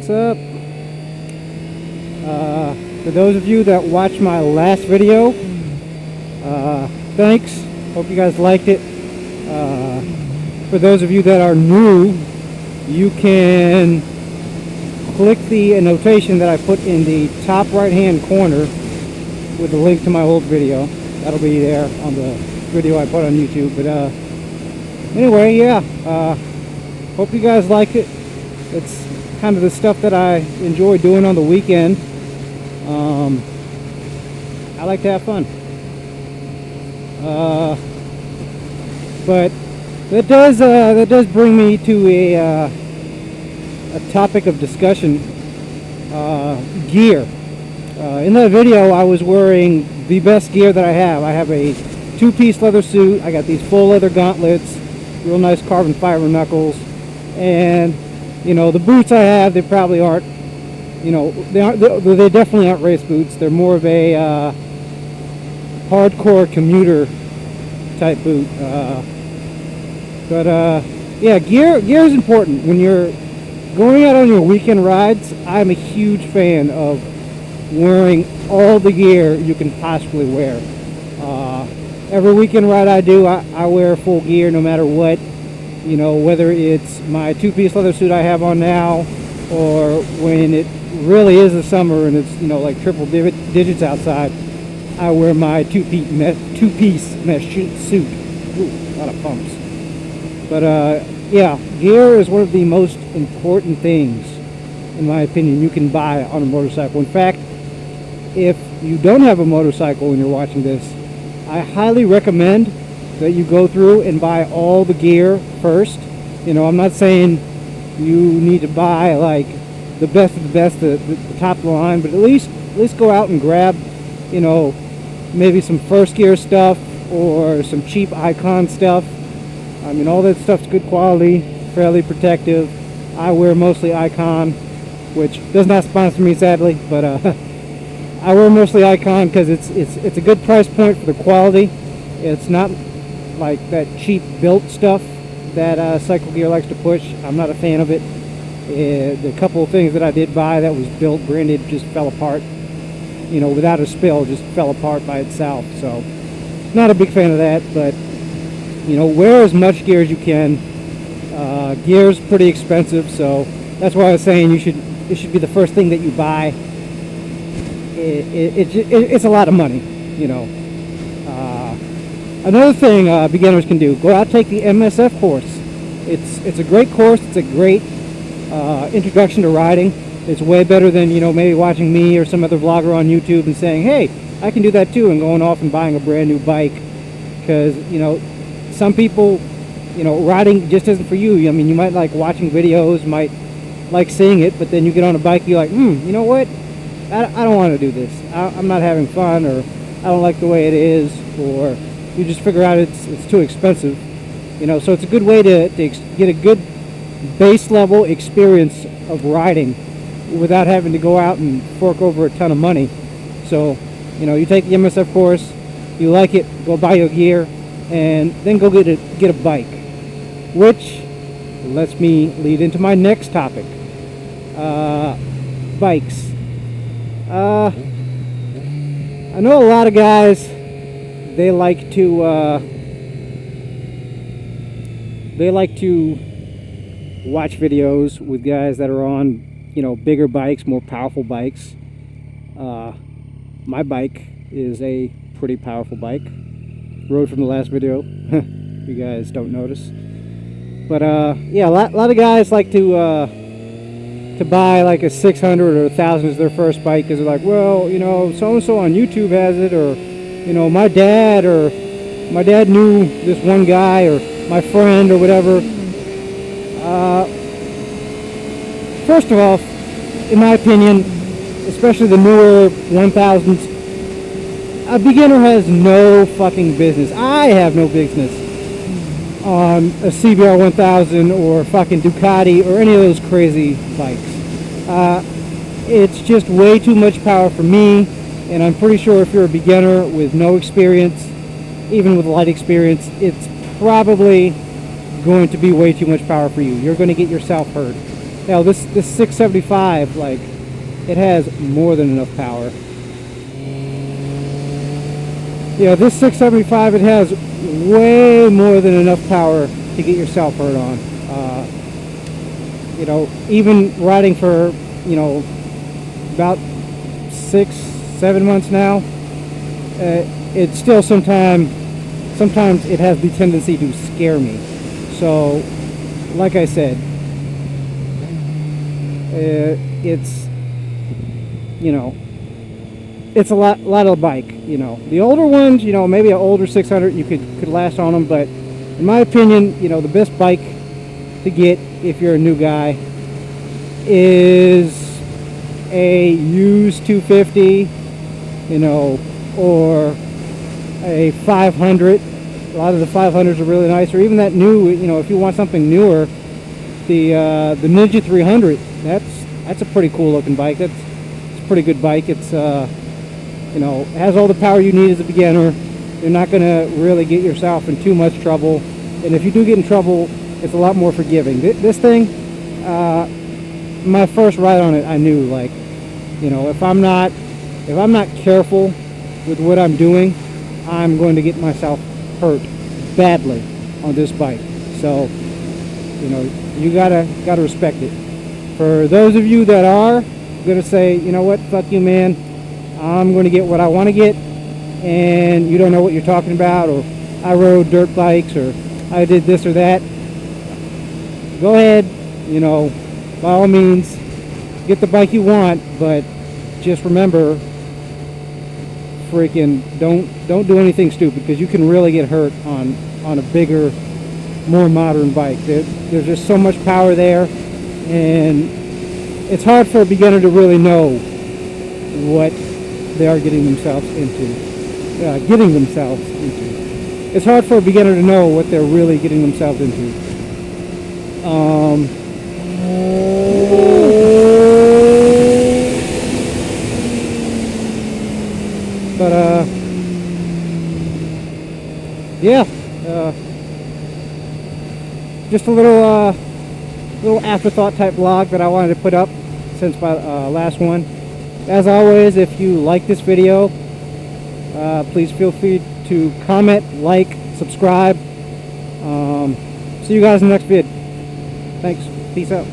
what's up? For those of you that watched my last video, thanks. Hope you guys liked it. For those of you that are new, you can click the annotation that I put in the top right hand corner with the link to my old video. That'll be there on the video I put on YouTube. But anyway, yeah, hope you guys like it. It's kind of the stuff that I enjoy doing on the weekend. I like to have fun. But that does bring me to a topic of discussion. Gear. In that video, I was wearing the best gear that I have. I have a two-piece leather suit. I got these full leather gauntlets, real nice carbon fiber knuckles, and you know, the boots I have, they probably aren't, you know, they definitely aren't race boots. They're more of a hardcore commuter type boot. Yeah, gear is important when you're going out on your weekend rides. I'm a huge fan of wearing all the gear you can possibly wear. Every weekend ride I do, I wear full gear no matter what. You know, whether it's my two-piece leather suit I have on now, or when it really is the summer and it's, you know, like triple digits outside, I wear my two-piece mesh suit. Ooh, a lot of bumps. But yeah, gear is one of the most important things, in my opinion, you can buy on a motorcycle. In fact, if you don't have a motorcycle and you're watching this, I highly recommend that you go through and buy all the gear first. You know, I'm not saying you need to buy like the best of the best, the top of the line, but at least go out and grab, you know, maybe some first gear stuff or some cheap Icon stuff. I mean, all that stuff's good quality, fairly protective. I wear mostly Icon, which does not sponsor me, sadly, but I wear mostly Icon because it's a good price point for the quality. It's not like that cheap built stuff that Cycle Gear likes to push. I'm not a fan of it. The couple of things that I did buy that was built, branded, just fell apart. You know, without a spill, just fell apart by itself. So, not a big fan of that. But you know, wear as much gear as you can. Gear's pretty expensive, so that's why I was saying it should be the first thing that you buy. It's a lot of money, you know. Another thing beginners can do: go out, take the MSF course. It's a great course. It's a great introduction to riding. It's way better than, you know, maybe watching me or some other vlogger on YouTube and saying, "Hey, I can do that too," and going off and buying a brand new bike. Because, you know, some people, you know, riding just isn't for you. I mean, you might like watching videos, might like seeing it, but then you get on a bike, you're like, you know what? I don't want to do this. I'm not having fun, or I don't like the way it is, or you just figure out it's too expensive. You know, so it's a good way to get a good base level experience of riding without having to go out and fork over a ton of money. So, you know, you take the MSF course, you like it, go buy your gear, and then go get a bike. Which lets me lead into my next topic. Bikes. I know a lot of guys, they like to watch videos with guys that are on, you know, bigger bikes, more powerful bikes. My bike is a pretty powerful bike. Rode from the last video. You guys don't notice. But yeah, a lot of guys like to buy like a 600 or 1,000 as their first bike, because they're like, well, you know, so-and-so on YouTube has it, or, you know, my dad knew this one guy, or my friend, or whatever. First of all, in my opinion, especially the newer 1000s, a beginner has no fucking business. I have no business on a CBR 1000 or fucking Ducati or any of those crazy bikes. It's just way too much power for me, and I'm pretty sure if you're a beginner with no experience, even with light experience, it's probably going to be way too much power for you. You're going to get yourself hurt. Now this 675, like, it has more than enough power. Yeah, this 675, it has way more than enough power to get yourself hurt on. You know, even riding for, you know, about 6-7 months now, it's still sometimes it has the tendency to scare me. So, like I said, it's, you know, it's a lot of the bike. You know, the older ones, you know, maybe an older 600 you could last on them, but in my opinion, you know, the best bike to get if you're a new guy is a used 250, you know, or a 500. A lot of the 500s are really nice, or even that new, you know, if you want something newer, the Ninja 300. That's a pretty cool looking bike. It's a pretty good bike. It's you know, it has all the power you need as a beginner. You're not going to really get yourself in too much trouble, and if you do get in trouble, it's a lot more forgiving. This thing, my first ride on it, I knew, like, you know, if I'm not careful with what I'm doing, I'm going to get myself hurt badly on this bike. So, you know, you gotta respect it. For those of you that are gonna say, you know what, fuck you, man, I'm going to get what I want to get, and you don't know what you're talking about, or I rode dirt bikes, or I did this or that, go ahead, you know, by all means, get the bike you want, but just remember, freaking don't do anything stupid, because you can really get hurt on a bigger, more modern bike. There's just so much power there, and it's hard for a beginner to really know what they are getting themselves into. It's hard for a beginner to know what they're really getting themselves into. But yeah, just a little afterthought type vlog that I wanted to put up since my last one. As always, if you like this video, please feel free to comment, like, subscribe. See you guys in the next vid. Thanks. Peace out.